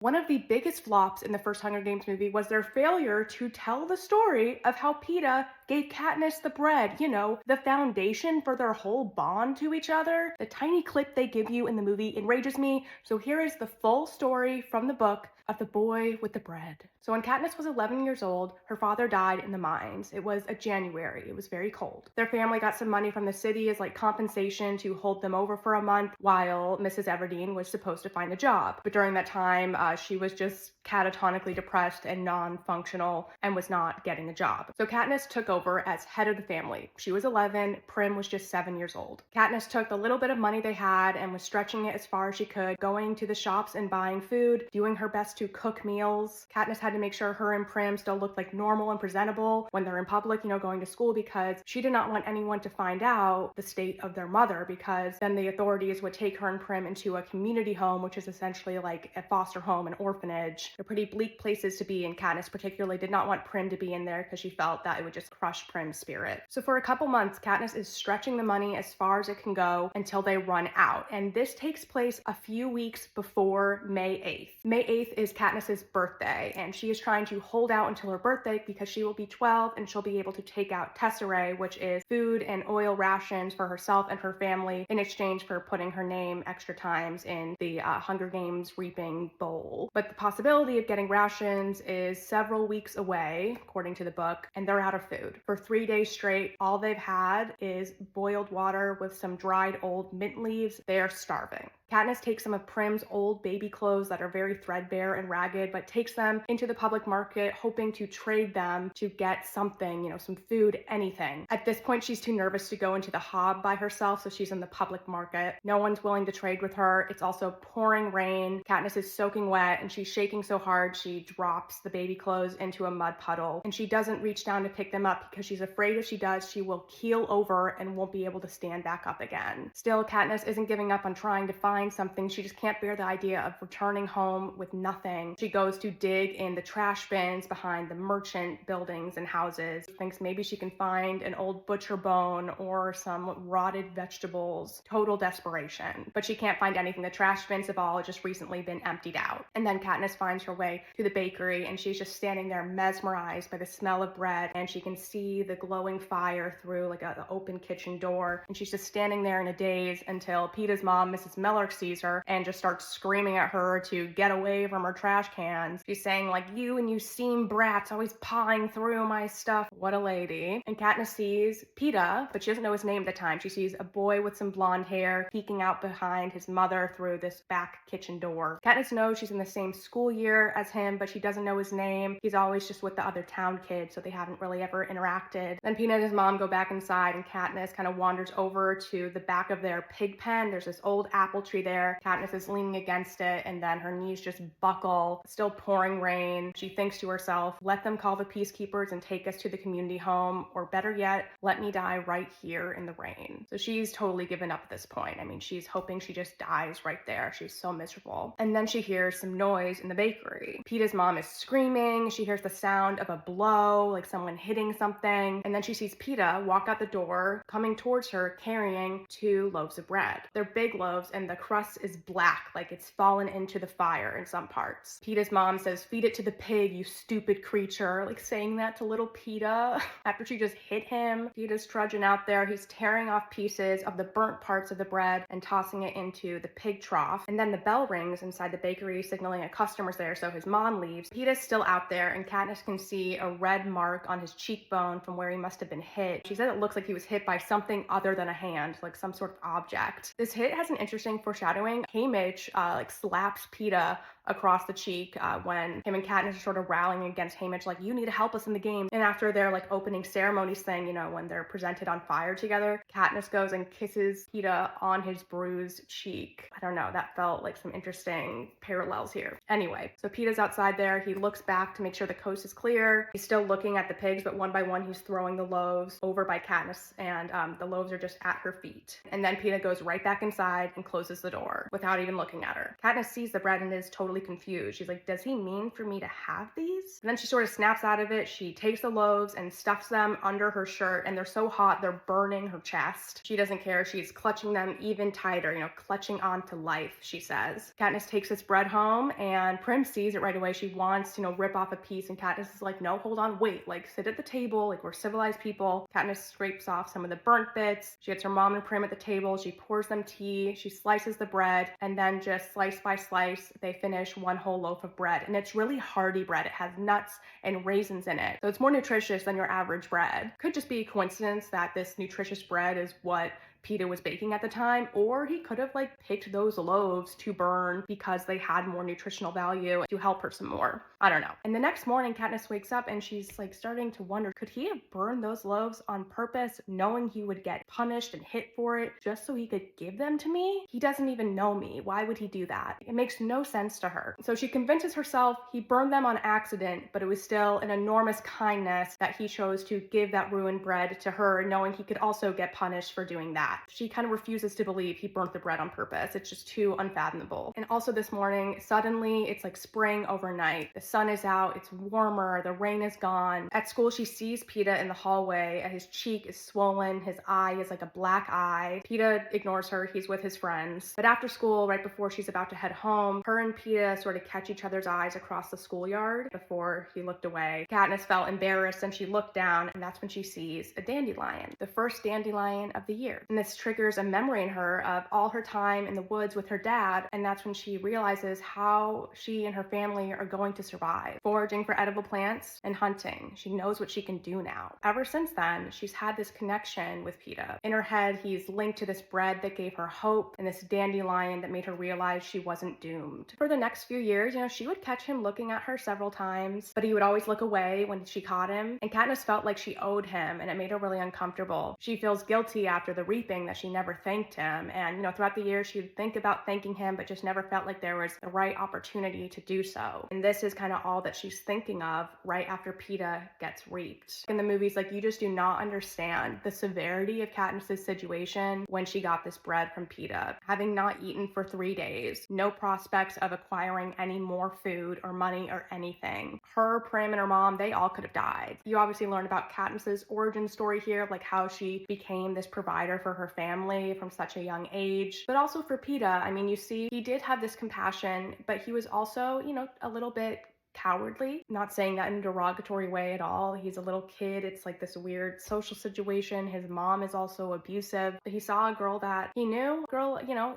One of the biggest flops in the first Hunger Games movie was their failure to tell the story of how Peeta gave Katniss the bread, the foundation for their whole bond to each other. The tiny clip they give you in the movie enrages me, so here is the full story from the book of the boy with the bread. So when Katniss was 11 years old, her father died in the mines. It was a January. It was very cold. Their family got some money from the city as like compensation to hold them over for a month while Mrs. Everdeen was supposed to find a job. But during that time, she was just catatonically depressed and non-functional and was not getting a job. So Katniss took over as head of the family. She was 11, Prim was just 7 years old. Katniss took the little bit of money they had and was stretching it as far as she could, going to the shops and buying food, doing her best to cook meals. Katniss had to make sure her and Prim still looked like normal and presentable when they're in public, going to school, because she did not want anyone to find out the state of their mother, because then the authorities would take her and Prim into a community home, which is essentially like a foster home, an orphanage. They're pretty bleak places to be, and Katniss particularly did not want Prim to be in there because she felt that it would just crush Prim's spirit. So for a couple months, Katniss is stretching the money as far as it can go until they run out, and this takes place a few weeks before May 8th. May 8th is Katniss's birthday, and she is trying to hold out until her birthday because she will be 12 and she'll be able to take out tesserae, which is food and oil rations for herself and her family in exchange for putting her name extra times in the Hunger Games reaping bowl. But the possibility of getting rations is several weeks away, according to the book, and they're out of food. For 3 days straight, all they've had is boiled water with some dried old mint leaves. They are starving. Katniss takes some of Prim's old baby clothes that are very threadbare and ragged, but takes them into the public market, hoping to trade them to get something, some food, anything. At this point, she's too nervous to go into the Hob by herself, so she's in the public market. No one's willing to trade with her. It's also pouring rain. Katniss is soaking wet, and she's shaking so hard she drops the baby clothes into a mud puddle, and she doesn't reach down to pick them up because she's afraid if she does, she will keel over and won't be able to stand back up again. Still, Katniss isn't giving up on trying to find something. She just can't bear the idea of returning home with nothing. She goes to dig in the trash bins behind the merchant buildings and houses. She thinks maybe she can find an old butcher bone or some rotted vegetables. Total desperation. But she can't find anything. The trash bins have all just recently been emptied out. And then Katniss finds her way to the bakery, and she's just standing there mesmerized by the smell of bread, and she can see the glowing fire through like an open kitchen door, and she's just standing there in a daze until Peeta's mom, Mrs. Miller, sees her and just starts screaming at her to get away from her trash cans. She's saying like, you and you steam brats always pawing through my stuff. What a lady. And Katniss sees Peeta, but she doesn't know his name at the time. She sees a boy with some blonde hair peeking out behind his mother through this back kitchen door. Katniss knows she's in the same school year as him, but she doesn't know his name. He's always just with the other town kids, so they haven't really ever interacted. Then Peeta and his mom go back inside, and Katniss kind of wanders over to the back of their pig pen. There's this old apple tree there. Katniss is leaning against it, and then her knees just buckle. It's still pouring rain. She thinks to herself, let them call the peacekeepers and take us to the community home, or better yet, let me die right here in the rain. So she's totally given up at this point. I mean, she's hoping she just dies right there. She's so miserable. And then she hears some noise in the bakery. Peeta's mom is screaming. She hears the sound of a blow, like someone hitting something. And then she sees Peeta walk out the door, coming towards her carrying 2 loaves of bread. They're big loaves, and the crust is black, like it's fallen into the fire in some parts. Peeta's mom says, feed it to the pig, you stupid creature, like saying that to little Peeta after she just hit him. Peeta's trudging out there. He's tearing off pieces of the burnt parts of the bread and tossing it into the pig trough. And then the bell rings inside the bakery, signaling a customer's there, so his mom leaves. Peeta's still out there, and Katniss can see a red mark on his cheekbone from where he must have been hit. She said it looks like he was hit by something other than a hand, like some sort of object. This hit has an interesting foreshadowing. Haymitch slaps Peeta across the cheek when him and Katniss are sort of rallying against Haymitch, like, you need to help us in the game. And after their opening ceremonies thing, when they're presented on fire together, Katniss goes and kisses Peeta on his bruised cheek. I don't know, that felt like some interesting parallels here. Anyway, so Peeta's outside there. He looks back to make sure the coast is clear. He's still looking at the pigs, but one by one he's throwing the loaves over by Katniss, and the loaves are just at her feet. And then Peeta goes right back inside and closes the door without even looking at her. Katniss sees the bread and is totally totally confused. She's like, does he mean for me to have these? And then she sort of snaps out of it. She takes the loaves and stuffs them under her shirt, and they're so hot, they're burning her chest. She doesn't care. She's clutching them even tighter, clutching on to life, she says. Katniss takes this bread home, and Prim sees it right away. She wants to, rip off a piece, and Katniss is like, no, hold on, wait, like, sit at the table, like, we're civilized people. Katniss scrapes off some of the burnt bits. She gets her mom and Prim at the table. She pours them tea. She slices the bread, and then just slice by slice, they finish one whole loaf of bread. And it's really hearty bread. It has nuts and raisins in it. So it's more nutritious than your average bread. Could just be a coincidence that this nutritious bread is what Peeta was baking at the time, or he could have picked those loaves to burn because they had more nutritional value to help her some more. I don't know. And the next morning, Katniss wakes up and she's starting to wonder, could he have burned those loaves on purpose, knowing he would get punished and hit for it just so he could give them to me? He doesn't even know me. Why would he do that? It makes no sense to her. So she convinces herself he burned them on accident, but it was still an enormous kindness that he chose to give that ruined bread to her, knowing he could also get punished for doing that. She kind of refuses to believe he burnt the bread on purpose. It's just too unfathomable. And also this morning, suddenly it's like spring overnight. The sun is out, it's warmer, the rain is gone. At school, she sees Peeta in the hallway, and his cheek is swollen, his eye is like a black eye. Peeta ignores her, he's with his friends. But after school, right before she's about to head home, her and Peeta sort of catch each other's eyes across the schoolyard before he looked away. Katniss felt embarrassed, and she looked down, and that's when she sees a dandelion. The first dandelion of the year. And this triggers a memory in her of all her time in the woods with her dad, and that's when she realizes how she and her family are going to survive, foraging for edible plants and hunting. She knows what she can do now. Ever since then, she's had this connection with Peeta. In her head, he's linked to this bread that gave her hope and this dandelion that made her realize she wasn't doomed. For the next few years, she would catch him looking at her several times, but he would always look away when she caught him, and Katniss felt like she owed him, and it made her really uncomfortable. She feels guilty after the reaping that she never thanked him, and throughout the year she'd think about thanking him but just never felt like there was the right opportunity to do so. And this is kind of all that she's thinking of right after Peeta gets reaped. In the movies, you just do not understand the severity of Katniss's situation when she got this bread from Peeta. Having not eaten for 3 days, no prospects of acquiring any more food or money or anything. Her, Prim, and her mom, they all could have died. You obviously learn about Katniss's origin story here, how she became this provider for her family from such a young age, but also for Peeta. I mean, you see, he did have this compassion, but he was also, a little bit cowardly. Not saying that in a derogatory way at all. He's a little kid. It's this weird social situation. His mom is also abusive. But he saw a girl that he knew,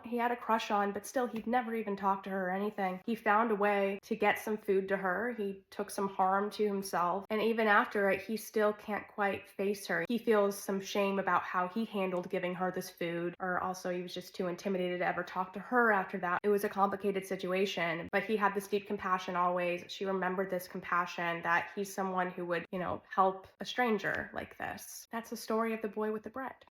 he had a crush on, but still he'd never even talked to her or anything. He found a way to get some food to her. He took some harm to himself. And even after it, he still can't quite face her. He feels some shame about how he handled giving her this food, or also he was just too intimidated to ever talk to her after that. It was a complicated situation, but he had this deep compassion always. She remembered this compassion, that he's someone who would, help a stranger like this. That's the story of the boy with the bread.